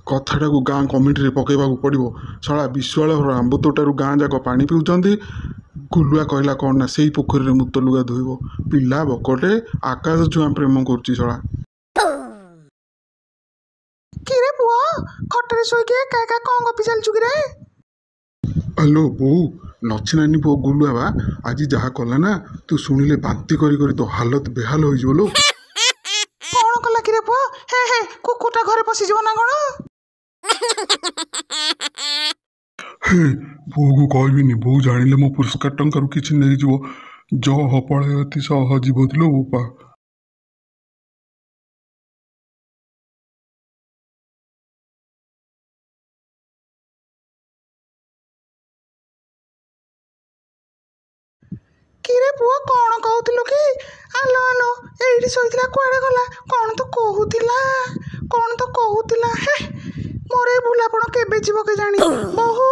କଥାଟାକୁ ଗାଁ କମିଟିରେ ପକେଇବାକୁ ପଡ଼ିବ। ଶଳା ବିଶ୍ୱାଳ ଘର ଆମ୍ବ ତୋଟାରୁ ଗାଁ ଯାକ ପାଣି ପିଉଛନ୍ତି। ଗୁଲୁଆ କହିଲା କ'ଣ ନା ସେଇ ପୋଖରୀରେ ମୁତ ଲୁଗା ଧୋଇବ। ପିଲା ବକଟେ ଆକାଶ ଛୁଆଁ ପ୍ରେମ କରୁଛି ଶଳା। କିରେ ପୁଅ, ଖଟରେ ଶୋଇକି ଏକା ଏକା କ'ଣ ଗପି ଚାଲିଛୁ କିରେ? ହ୍ୟାଲୋ ବୋଉ, ଲକ୍ଷ୍ମୀ ନାନୀ ପୁଅ ଗୁଲୁଆ ବା ଆଜି ଯାହା କଲା ନା, ତୁ ଶୁଣିଲେ ବାନ୍ତି କରି କରି ତୋ ହାଲତ ବେହାଲ ହୋଇଯିବ ଲୋ। କ'ଣ କଲା କିରେ ପୁଅ? ହେ ହେ, କୁକୁରଟା ଘରେ ପଶିଯିବ ନା କ'ଣ? ବୋଉକୁ କହିବିନି, ବୋଉ ଜାଣିଲେ ମୋ ପୁରସ୍କାର ଟଙ୍କାରୁ କିଛି ନେଇଯିବ। ପଳାଏ ଅତି ସହ ଯିବ ଲୋ ବୋପା। କିରେ ପୁଅ, କ'ଣ କହୁଥିଲୁ କି? ଆଲୋ ଆଲୋ, ଏଇଠି ଶୋଇଥିଲା କୁଆଡ଼େ ଗଲା? କ'ଣ ତ କହୁଥିଲା ହେ, ମୋର ଏ ଭୁଲାପଣ କେବେ ଯିବ କେଜାଣି? ବୋହୁ,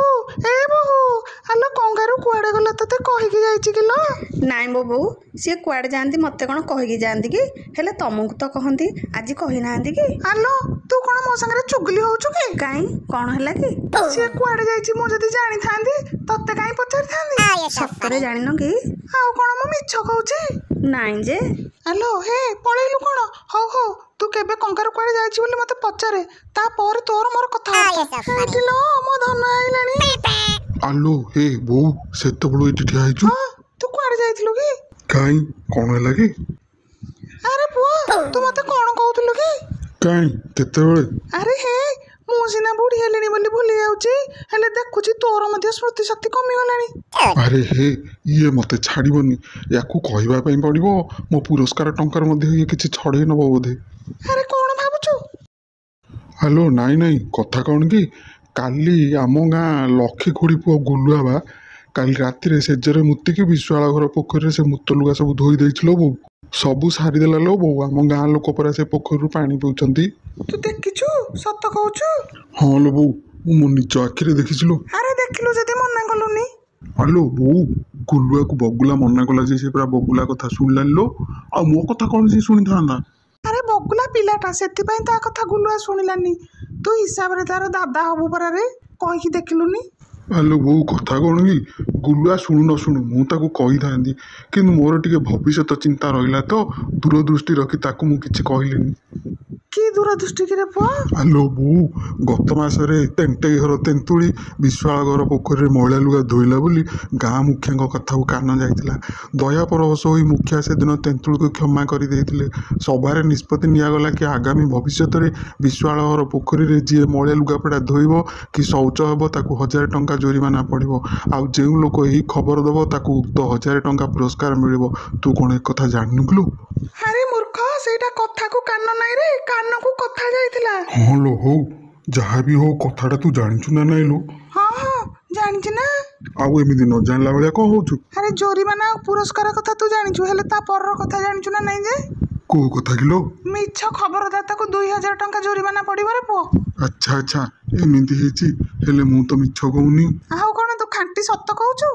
ଏ ବୋହୁ, ଆଲୋ କଙ୍ଗାରୁ କୁଆଡ଼େ ଗଲା? ତତେ କହିକି ଯାଇଛି କିଲୋ? ନାଇଁ ମୋ ବୋଉ, ସିଏ କୁଆଡ଼େ ଯାଆନ୍ତି ମୋତେ କ'ଣ କହିକି ଯାଆନ୍ତି କି? ହେଲେ ତମକୁ ତ କହନ୍ତି, ଆଜି କହିନାହାନ୍ତି କି? ଆଲୋ, ତୁ କ'ଣ ମୋ ସାଙ୍ଗରେ ଚୁଗୁଲି ହଉଛୁ କି? କାଇଁ, କ'ଣ ହେଲା କି? ସିଏ କୁଆଡ଼େ ଯାଇଛି ମୁଁ ଯଦି ଜାଣିଥାନ୍ତି ତତେ କାହିଁ ପଚାରିଥାନ୍ତି? ସତରେ ଜାଣିନ କି? ଆଉ କ'ଣ ମୁଁ ମିଛ କହୁଛି? ନାଇଁ ଯେ। ଆଲୋ ହେ, ପଳେଇଲୁ କ'ଣ? ହଉ ହଉ, ତୁ କେବେ କଙ୍ଗାରୁ କୁଆଡ଼େ ଯାଇଛି ବୋଲି ମୋତେ ପଚାରେ, ତାପରେ ତୋର ମୋର କଥାବାର୍ତ୍ତା। ଏଇଠି ଲୋ, ମୋ ଧନ ଆଇଲାଣି। ଆଲୋ ହେ ବୋଉ, ସେତେବେଳୁ ଏଇଠି ଠିଆ ହେଇଛୁ? ହଁ, ତୁ କୁଆଡ଼େ ଯାଇଥିଲୁ କି? କାଇଁ, କ'ଣ ହେଲା କି? ଆରେ ପୁଅ, ତୁ ମୋତେ କ'ଣ କହୁଥିଲୁ କି? କାଇଁ, କେତେବେଳେ? ଆରେ ହେ, ମୁଁ ସିନା ବୁଢ଼ୀ ହେଲିଣି ବୋଲି ଭୁଲି ଯାଉଛି, ହେଲେ ଦେଖୁଛି ତୋର ମଧ୍ୟ ସ୍ମୃତି ଶକ୍ତି କମିଗଲାଣି। ଆରେ ହେ, ଇଏ ମତେ ଛାଡ଼ିବନି। ୟାକୁ କହିବା ପାଇଁ ପଡ଼ିବ। ମୋ ପୁରସ୍କାର ଟଙ୍କାର ମଧ୍ୟ ଇଏ କିଛି ଛଡ଼େଇ ନେବ ବୋଧେ। ଆରେ କ'ଣ ଭାବୁଛୁ? ହ୍ୟାଲୋ, ନାଇଁ, କଥା କ'ଣ କି, କାଲି ଆମ ଗାଁ ଲକ୍ଷୀ ଖୁଡ଼ି ପୁଅ ଗୁଲୁଆ ବା କାଲି ରାତିରେ ସେଜରେ ମୁତିକି ବିଶ୍ୱାଳ ଘର ପୋଖରୀରେ ସେ ମୁତ ଲୁଗା ସବୁ ଧୋଇ ଦେଇଥିଲ ବୋଉ। ସବୁ ସାରିଦେଲା ଲୋ ବୋଉ। ଆମ ଗାଁ ଲୋକ ପରା ସେ ପୋଖରୀରୁ ପାଣି ପିଉଛନ୍ତି। ତୁ ଦେଖିଛୁ? ସତ କହୁଛୁ? ହଁ ଲୋ ବୋଉ, ମୁଁ ମୋ ନିଜ ଆଖିରେ ଦେଖିଛି ଲୋ। ଆରେ ଦେଖିଲୁ ଯଦି ମନା କଲୁନି? ଆଲୋ ବୋଉ, ଗୁଲୁଆକୁ ବଗୁଲା ମନା କଲା ଯେ ସେ ପୁରା ବଗୁଲା କଥା ଶୁଣିଲାନି ଲୋ। ଆଉ ମୋ କଥା କ'ଣ ସେ ଶୁଣିଥାନ୍ତା? ଆରେ ବଗୁଲା ପିଲାଟା, ସେଥିପାଇଁ ତା କଥା ଗୁଲୁଆ ଶୁଣିଲାନି। ତୁ ହିସାବରେ ତାର ଦାଦା ହବୁ ପରା ରେ, କହିକି ଦେଖିଲୁନି? ଆଲୋ ବୋଉ, କଥା କ'ଣ କି, ଗୁଲୁଆ ଶୁଣୁ ନ ଶୁଣୁ ମୁଁ ତାକୁ କହିଥାନ୍ତି, କିନ୍ତୁ ମୋର ଟିକେ ଭବିଷ୍ୟତ ଚିନ୍ତା ରହିଲା ତ ଦୂରଦୃଷ୍ଟି ରଖି ତାକୁ ମୁଁ କିଛି କହିଲିନି। କି ଦୂରଦୃଷ୍ଟି କିରେ ପୁଅ? ଆଲୋ ବୋଉ, ଗତ ମାସରେ ତେଣ୍ଟେଇ ଘର ତେନ୍ତୁଳି ବିଶ୍ୱାଳ ଘର ପୋଖରୀରେ ମଇଳା ଲୁଗା ଧୋଇଲା ବୋଲି ଗାଁ ମୁଖିଆଙ୍କ କଥାକୁ କାନ ଯାଇଥିଲା। ଦୟା ପରବଶ ହୋଇ ମୁଖିଆ ସେଦିନ ତେନ୍ତୁଳିକୁ କ୍ଷମା କରିଦେଇଥିଲେ। ସଭାରେ ନିଷ୍ପତ୍ତି ନିଆଗଲା କି ଆଗାମୀ ଭବିଷ୍ୟତରେ ବିଶ୍ୱାଳ ଘର ପୋଖରୀରେ ଯିଏ ମଇଳା ଲୁଗାପଟା ଧୋଇବ କି ଶୌଚ ହେବ ତାକୁ 1000 ଟଙ୍କା ଜୋରିମାନା ପଡ଼ିବ। ଆଉ ଯେଉଁ ଲୋକ ଏହି ଖବର ଦେବ ତାକୁ ଉକ୍ତ 1000 ଟଙ୍କା ପୁରସ୍କାର ମିଳିବ। ତୁ କ'ଣ ଏକଥା ଜାଣିନୁ କିଲୋ? ଆରେ ମୂର୍ଖ, ସେଇଟା କଥାକୁ କାନ ନାହିଁ ରେ, କାନକୁ କଥା ଯାଇଥିଲା। ହଁ ଲୋ, ହଉ ଯାହା ବି ହଉ, କଥାଟା ତୁ ଜାଣିଛୁ ନା ନାଇଁ ଲୋ? ହଁ ହଁ, ଜାଣିଛି ନା। ଆଉ ଏମିତି ନ ଜାଣିଲା ଭଳିଆ କ'ଣ ହଉଛୁ? ଆରେ ଜୋରିମାନା ଆଉ ପୁରସ୍କାର କଥା ତୁ ଜାଣିଛୁ, ହେଲେ ତା ପରର କଥା ଜାଣିଛୁ ନା ନାଇଁ ଯେ? କୋଉ କଥା କିଲୋ? ମିଛ ଖବରଦାତାକୁ 2000 ଟଙ୍କା ଜୋରିମାନା ପଡ଼ିବ ରେ ପୁଅ। ଆଚ୍ଛା, ଏମିତି ହେଇଛି। ହେଲେ ମୁଁ ତ ମିଛ କହୁନି। ଆଉ କ'ଣ ତୁ ଖାଣ୍ଟି ସତ କହୁଛୁ?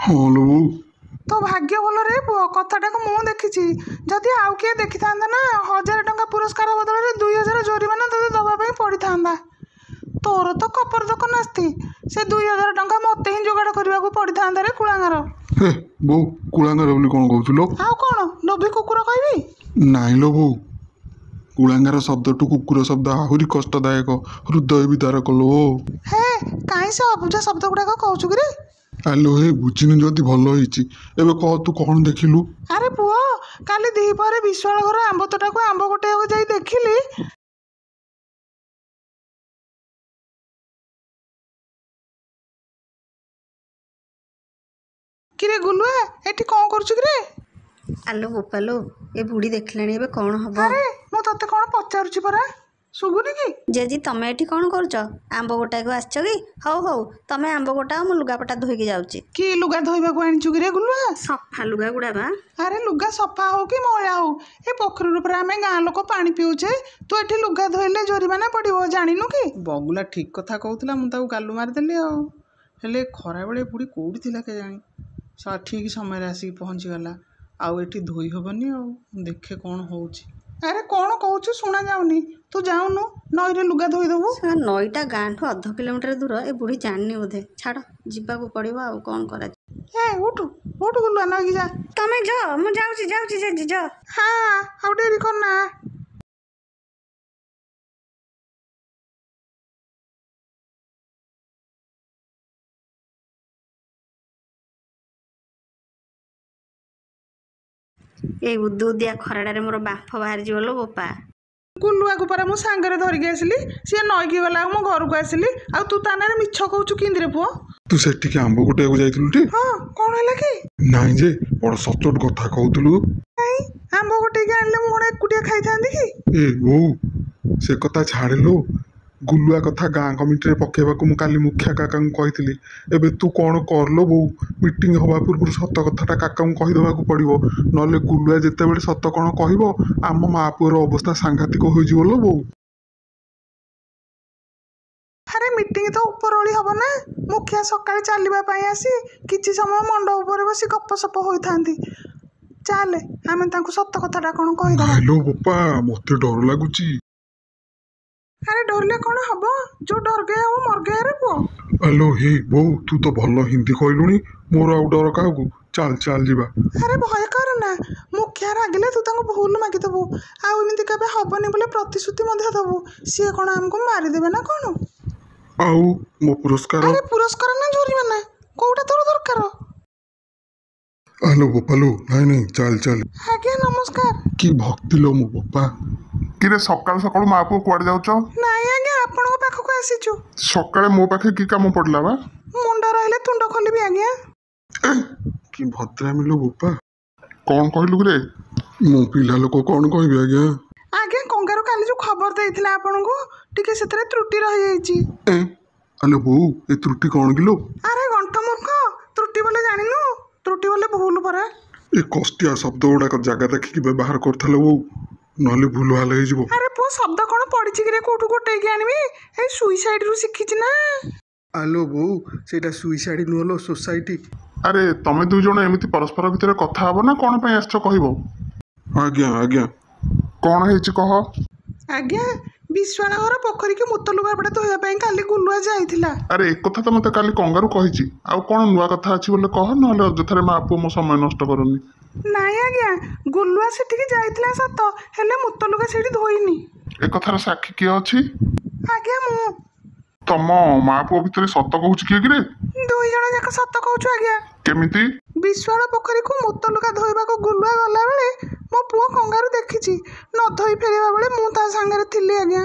ହଁ ଲୋ ବୋଉ। ତୋ ଭାଗ୍ୟ ଭଲ ରେ ପୁଅ, କଥାଟାକୁ ମୁଁ ଦେଖିଛି। ଯଦି ଆଉ କିଏ ଦେଖିଥାନ୍ତା ନା, 1000 ଟଙ୍କା ପୁରସ୍କାର ବଦଳରେ 2000 ଜୋରିମାନା ତୋତେ ଦେବା ପାଇଁ ପଡ଼ିଥାନ୍ତା। ତୋର ତ କପରଦକ ନାସ୍ତି, ସେ 2000 ଟଙ୍କା ମୋତେ ହିଁ ଯୋଗାଡ଼ କରିବାକୁ ପଡ଼ିଥାନ୍ତା ରେ କୁଳାଙ୍ଗାର। ହେ ବୋଉ, କୁଳାଙ୍ଗାର ବୋଲି କ'ଣ କହୁଥିଲ? ଆଉ କ'ଣ ଲୋଭି କୁକୁର କହିବି? ନାଇଁ ଲୋ ବୋଉ, କୁଳାଙ୍ଗାର ଶବ୍ଦଠୁ କୁକୁର ଶବ୍ଦ ଆହୁରି କଷ୍ଟଦାୟକ, ହୃଦୟ ବିଦାରକ ଲୋ। ହେ, କାହିଁ ସେ ଅବୁଝା ଶବ୍ଦ ଗୁଡ଼ାକ କହୁଛୁ କିରେ? ଆଲୋ ହେ, ବୁଝିନି ଯଦି ଭଲ ହେଇଛି। ଏବେ କହ, ତୁ କ'ଣ ଦେଖିଲୁ? ଆରେ ପୁଅ, କାଲି ଦ୍ୱିପହରେ ବିଶ୍ୱାଳ ଘର ଆମ୍ବ ତୋଟାକୁ ଆମ୍ବ ଗୋଟେଇବାକୁ ଯାଇ ଦେଖିଲି କିରେ ଗୁଲୁଆ, ଏଠି କ'ଣ କରୁଛୁ କିରେ? ଆଲୋ ବୋପାଲୋ, ଏ ବୁଢ଼ୀ ଦେଖିଲାଣି ଏବେ କ'ଣ ହବ? ଆରେ ମୁଁ ତତେ କ'ଣ ପଚାରୁଛି ପରା, ଶୁଭୁନି କି? ଜେଜି, ତମେ ଏଠି କ'ଣ କରୁଛ? ଆମ୍ବ ଗୋଟାକୁ ଆସିଛ କି? ହଉ ତମେ ଆମ୍ବ ଗୋଟାଅ, ମୁଁ ଲୁଗାପଟା ଧୋଇକି ଯାଉଛି। କି ଲୁଗା ଧୋଇବାକୁ ଆଣିଛୁ କିରେ ଗୁଲୁଆ? ସଫା ଲୁଗା ଗୁଡ଼ା ବା। ଆରେ ଲୁଗା ସଫା ହଉ କି ମଇଳା ହଉ, ଏ ପୋଖରୀରୁ ପରା ଆମେ ଗାଁ ଲୋକ ପାଣି ପିଉଛେ। ତୁ ଏଠି ଲୁଗା ଧୋଇଲେ ଜୋରିମାନା ପଡ଼ିବ, ଜାଣିନୁ କି? ବଗୁଲା ଠିକ୍ କଥା କହୁଥିଲା, ମୁଁ ତାକୁ ଗାଲୁ ମାରିଦେଲି ଆଉ। ହେଲେ ଖରାବେଳେ ବୁଢ଼ୀ କେଉଁଠି ଥିଲା କେଜାଣି? ଠିକ୍ ସମୟରେ ଆସିକି ପହଞ୍ଚିଗଲା। ଆଉ ଏଠି ଧୋଇ ହେବନି, ଆଉ ଦେଖେ କ'ଣ ହେଉଛି। ଆରେ କ'ଣ କହୁଛୁ ଶୁଣା ଯାଉନି। ତୁ ଯାଉନୁ ନଈରେ ଲୁଗା ଧୋଇଦେବୁ। ସେ ନଈଟା ଗାଁଠୁ 1/2 କିଲୋମିଟର ଦୂର। ଏ ବୁଢ଼ୀ ଜାଣିନି ବୋଧେ। ଛାଡ଼, ଯିବାକୁ ପଡ଼ିବ, ଆଉ କ'ଣ କରାଯିବ। ଉଠୁ ଉଠୁ ଗୁଲୁଆ ନଈକି ଯା। ତମେ ଯାଅ, ମୁଁ ଯାଉଛି ଯାଅ। ହଁ ଆଉ ଡେରି କରନା। ଏଇ ଉଦୁଉଦିଆ ଖରାଟାରେ ମୋର ବାମ୍ଫ ବାହାରିଯିବ ଲୋ ବୋପା। ଗୁଲୁଆକୁ ପରା ମୁଁ ସାଙ୍ଗରେ ଧରିକି ଆସିଲି। ସିଏ ନଈକି ଗଲା ମୁଁ ଘରକୁ ଆସିଲି। ଆଉ ତୁ ତା ନାଁରେ ମିଛ କହୁଛୁ କିନ୍ଦିରେ ପୁଅ? ତୁ ସେଠିକି ଆମ୍ବ ଗୋଟେଇବାକୁ ଯାଇଥିଲୁ ଟି? ହଁ, କ'ଣ ହେଲା କି? ନାଇଁ ଯେ ବଡ଼ ସଚୋଟ କଥା କହୁଥିଲୁ। କାଇଁ ଆମ୍ବ ଗୋଟେଇକି ଆଣିଲେ ମୁଁ କ'ଣ ଏକୁଟିଆ ଖାଇଥାନ୍ତି କି? ଏ ବୋଉ, ସେ କଥା ଛାଡ଼ିଲୁ। ଗୁଲୁଆ କଥା ଗାଁ କମିଟିରେ ପକେଇବାକୁ ମୁଁ କାଲି ମୁଖିଆ କାକାଙ୍କୁ କହିଥିଲି। ଏବେ ତୁ କ'ଣ କରଲୋ ବୋଉ? ମିଟିଂ ହେବା ପୂର୍ବରୁ ସତ କଥାଟା କାକାଙ୍କୁ କହିଦେବାକୁ ପଡ଼ିବ। ନହେଲେ ଗୁଲୁଆ ଯେତେବେଳେ ସତ କ'ଣ କହିବ, ଆମ ମା ପୁଅର ଅବସ୍ଥା ସାଂଘାତିକ ହୋଇଯିବ ଲୋ ବୋଉ। ଆରେ ମିଟିଂ ତ ଉପରଓଳି ହବ ନା। ମୁଖିଆ ସକାଳେ ଚାଲିବା ପାଇଁ ଆସି କିଛି ସମୟ ମଣ୍ଡପ ଉପରେ ବସି ଗପସପ ହୋଇଥାନ୍ତି। ଚାଲେ ଆମେ ତାଙ୍କୁ ସତ କଥାଟା କ'ଣ କହିଦେବା। ନାଇଲୋ ବୋପା, ମତେ ଡର ଲାଗୁଛି। ଆରେ ଡରିଲେ କ'ଣ ହବ? ଯୋଉ ଡରଗେ ହବ ମରଗେରେ ପୁଅ। ଆଲୋ ହେ ବୋଉ, ତୁ ତ ଭଲ ହିନ୍ଦୀ କହିଲୁଣି। ମୋର ଆଉ ଡର କାହାକୁ? ଚାଲ ଯିବା। ଆରେ ଭୟ କର ନା। ମୁଖିଆ ରାଗିଲେ ତୁ ତାଙ୍କୁ ଭୁଲ ମାଗିଦେବୁ। ଆଉ ଏମିତି କେବେ ହବନି ବୋଲି ପ୍ରତିଶ୍ରୁତି ମଧ୍ୟ ଦେବୁ। ସିଏ କ'ଣ ଆମକୁ ମାରିଦେବେ ନା କ'ଣ? ଆଉ ମୋ ପୁରସ୍କାର? ଆରେ ପୁରସ୍କାର ନା ଜୋରିମାନା, କୋଉଟା ତୋର ଦରକାର? ଆଲୋ ବୋପାଲୋ, ନାଇଁ ଚାଲ। ଆଜ୍ଞା ନମସ୍କାର। କି ଭକ୍ତି ଲୋ ମୋ ବୋପା। କିରେ ସକାଳୁ ସକାଳୁ ମା ପୁଅ କୁଆଡ଼େ ଯାଉଛ? ନାଇଁ ଆଜ୍ଞା, ଆପଣଙ୍କ ପାଖକୁ ଆସିଛୁ। ସକାଳେ ମୋ ପାଖେ କି କାମ ପଡ଼ିଲା ବା? ମୁଣ୍ଡ ରହିଲେ ତୁଣ୍ଡ ଖୋଲିବି ଆଜ୍ଞା। କି ଭଦ୍ରାମି ଲୋ ବୋପା। କ'ଣ କହିଲୁ ରେ? ମୁଁ ପିଲା ଲୋକ କ'ଣ କହିବି ଆଜ୍ଞା? ଆଜ୍ଞା କଙ୍ଗାରୁ କାଲି ଯୋଉ ଖବର ଦେଇଥିଲା ଆପଣଙ୍କୁ, ଟିକେ ସେଥିରେ ତ୍ରୁଟି ରହିଯାଇଛି। ଆଲୋ ବୋଉ, ଏ ତ୍ରୁଟି କ'ଣ କିଲୋ? ଆରେ ଗଣ୍ଠ ମୂର୍ଖ, ତ୍ରୁଟି ବୋଲେ ଜାଣିନୁ? ତ୍ରୁଟି ବୋଲେ ଭୁଲ ପରା। ଏ କଷ୍ଟିଆ ଶବ୍ଦ ଗୁଡ଼ାକ ଜାଗା ଦେଖିକି ବ୍ୟବହାର କରୁଥିଲ ବୋଉ, ନହେଲେ ଭୁଲ ଭାଲ ହେଇଯିବ। ଆରେ ପୁଅ, ଶବ୍ଦ କ'ଣ ପଡ଼ିଛି କିରେ କୋଉଠୁ ଗୋଟେଇକି ଆଣିବି? ଏଇ ସୁଇସାଇଡରୁ ଶିଖିଛି ନା। ଆଲୋ ବୋଉ, ସେଇଟା ସୁଇସାଇଡ ନୁହଁ ଲୋ, ସୋସାଇଟି। ଆରେ ତମେ ଦୁଇ ଜଣ ଏମିତି ପରସ୍ପର ଭିତରେ କଥା ହବ ନା କ'ଣ ପାଇଁ ଆସିଛ କହିବ? ଆଜ୍ଞା କ'ଣ ହେଇଛି କହ? ଆଜ୍ଞା, ବିଶ୍ୱାଳ ଘର ପୋଖରୀକି ମୁତ ଲୁଗାପଟା ଧୋଇବା ପାଇଁ କାଲି ଗୁଲୁଆ ଯାଇଥିଲା। ଆରେ ଏ କଥା ତ ମତେ କାଲି କଙ୍ଗାରୁ କହିଛି। ଆଉ କ'ଣ ନୂଆ କଥା ଅଛି ବୋଲେ କହ, ନହେଲେ ଅଯଥାରେ ମା ପୁଅ ମୋ ସମୟ ନଷ୍ଟ କରନି। ନାଇଁ ଆଜ୍ଞା, ଗୁଲୁଆ ସେଠିକି ଯାଇଥିଲା ସତ, ହେଲେ ମୁତ ଲୁଗା ସେଠି ଧୋଇନି। ଏ କଥାର ସାକ୍ଷୀ କିଏ ଅଛି? ଆଜ୍ଞା ମୁଁ। ତମ ମା ପୁଅ ଭିତରେ ସତ କହୁଛି କିଏ କିରେ? ଦୁଇ ଜଣ ଯାକ ସତ କହୁଛୁ ଆଜ୍ଞା। କେମିତି? ବିଶ୍ୱାଳ ପୋଖରୀକୁ ମୁତ ଲୁଗା ଧୋଇବାକୁ ଗୁଲୁଆ ଗଲାବେଳେ ମୋ ପୁଅ କଙ୍ଗାରୁ ଦେଖିଛି। ନ ଧୋଇ ଫେରିବା ବେଳେ ମୁଁ ତା ସାଙ୍ଗରେ ଥିଲି ଆଜ୍ଞା।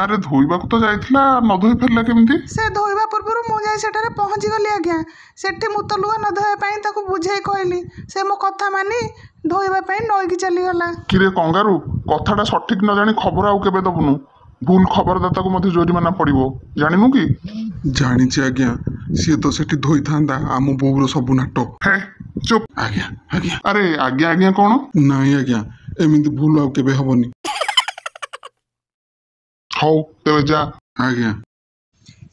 ଆରେ ଧୋଇବାକୁ ତ ଯାଇଥିଲା, ନ ଧୋଇ ଫେରିଲା କେମିତି? ସେ ଧୋଇବା ପୂର୍ବରୁ ମୁଁ ଯାଇ ସେଠାରେ ପହଞ୍ଚିଗଲି ଆଜ୍ଞା। ସେଠି ମୁତ ଲୁଗା ନ ଧୋଇବା ପାଇଁ ତାକୁ ବୁଝେଇ କହିଲି। ସେ ମୋ କଥା ମାନି ଧୋଇବା ପାଇଁ ନଈକି ଚାଲିଗଲା। କିରେ କଙ୍ଗାରୁ, କଥାଟା ସଠିକ ନ ଜାଣି ଖବର ଆଉ କେବେ ଦବୁନୁ। ଭୁଲ ଖବରଦାତାକୁ ମଧ୍ୟ ଜୋରିମାନା ପଡ଼ିବ, ଜାଣିନୁ କି? ଜାଣିଛି ଆଜ୍ଞା, ସିଏ ତ ସେଠି ଧୋଇଥାନ୍ତା। ଆମ ବୋଉର ସବୁ ନାଟ। ହେ ଚୁପ୍। ଆଜ୍ଞା ଆରେ ଆଜ୍ଞା କ'ଣ? ନାଇଁ ଆଜ୍ଞା, ଏମିତି ଭୁଲ ଆଉ କେବେ ହବନି। ହଉ ତେବେ ଯା। ଆଜ୍ଞା।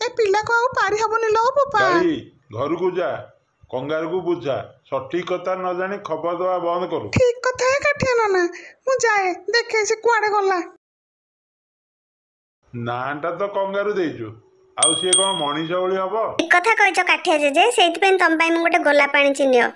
ଏ ପିଲାକୁ ଆଉ ପାରି ହବନି ଲୋ ବୋପା। କାଳି ଘରକୁ ଯା, କଙ୍ଗାରୁକୁ ବୁଝା। ସଠିକ କଥା ନ ଜାଣି ଖବର ଦେବା ବନ୍ଦ କରୁ। ଠିକ କଥା କାଠିଆ ନନା, ମୁଁ ଯାଏ ଦେଖେ ସେ କୁଆଡେ ଗଲା। ନାଁଟା ତ କଙ୍ଗାରୁ ଦେଇଛୁ, ଆଉ ସିଏ କ'ଣ ମଣିଷ ଭଳି ହବ? ଠିକ କଥା କହିଛ କାଠିଆ ଜେଜେ, ସେଇଥିପାଇଁ ତମ ପାଇଁ ମୁଁ ଗୋଟେ ଗୋଲାପ ଆଣିଛି ନିଅ।